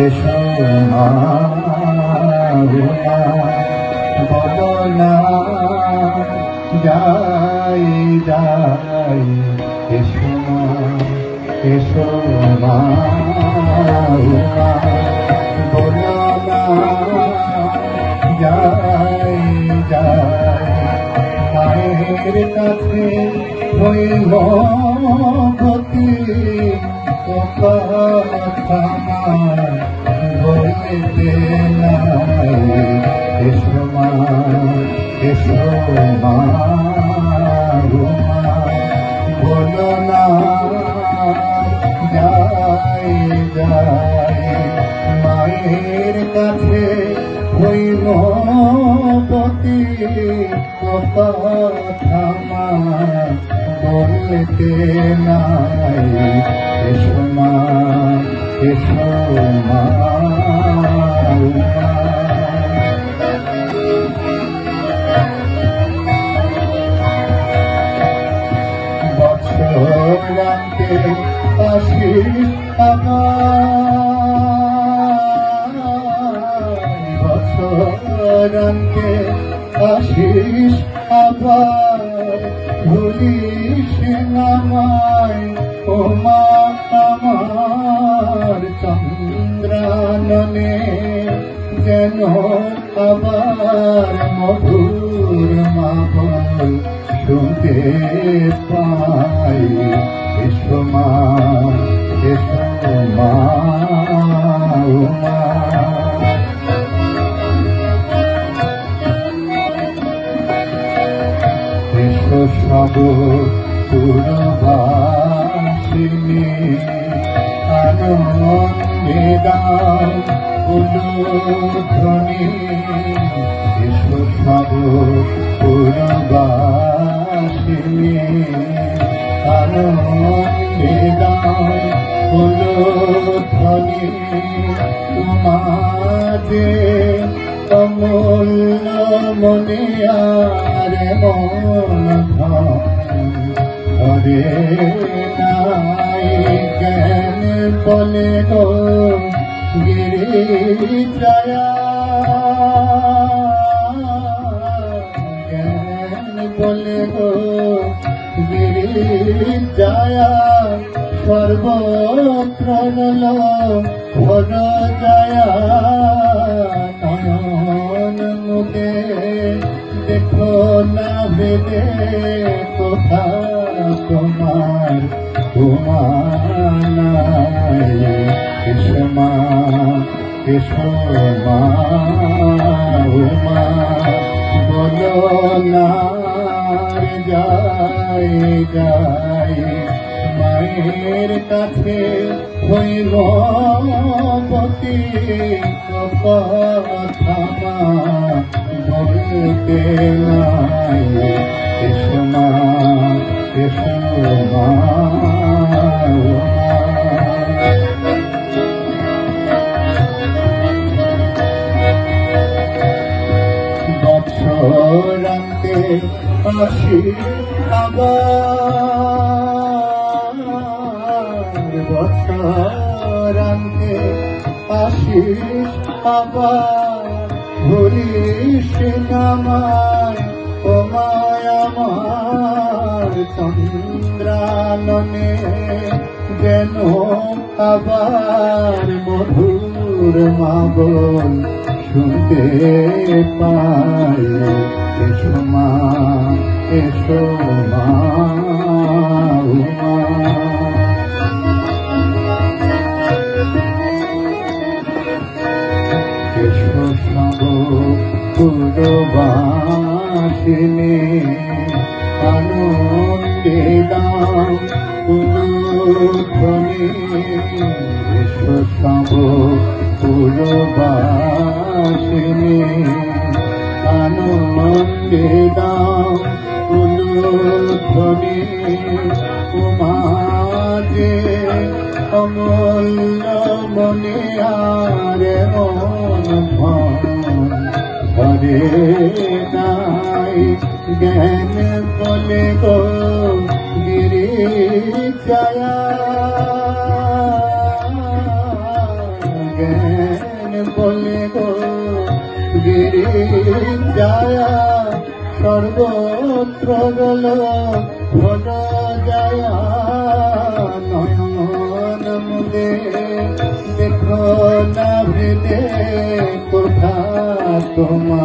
এসো মা বলো না যাই যাই, এসো মা এসো মা বলো না যাই যাই, মায়ের কাছে হইল গতি, কথা বলতে নাই। এসো মা এসো মা বলো না যাই যাই, মায়ের কাছে হইল গতি, কথা বলতে নাই। এসো মা এসো মা বছরান্তে আসিস আমার, বছরান্তে আসিস আবার, ভুলিস নামায় ও মা আমার, চন্দ্রাননে যেন আবার মধুর মাবল শুনতে পাই। এসো মা এসো মা এসো সব পুরবাসিনী, আনন্দে দাও উলুধ্বনি। এসো সব পুরবাসিনী, আনন্দে দাও উলুধ্বনি। তোমারে অমূল্য মনিয়ারে মন ধরে নাই, জ্ঞান বলে গো গিরিজায়া, জ্ঞান বলে গো গিরিজায়া, সর্বত্র ভর জয়া। নয়ন মুখে দেখো না ভেবে কোথা তোমার তোমার। এসো মা এসো মা বলো না যাই যাই, মায়ের কাছে হইল গতি, কথা বলতে নাই। এসো মা এসো মা বছরান্তে আসি আবার, বছরান্তে আসিস আবার, ভুলিস নামায় ও মায় আমার, চন্দ্রাননে যেন আবার মধুর মাবল শুনতে পাই। এসো মা এসো মা এসো সব পুরবাসিনী, আনন্দে দাও উলুধ্বনি। এসো সব পুরবাসিনী, আনন্দে দাও উলুধ্বনি। তোমারে অমূল্য মনিয়ারে মন ধরে নাই, জ্ঞান বলে গো গিরিজায়া, জ্ঞান বলে গো গিরি যায় সর্বত্র গেল হল যায় নয়ন মুদে দেখো না ভেদে কোথা তোমার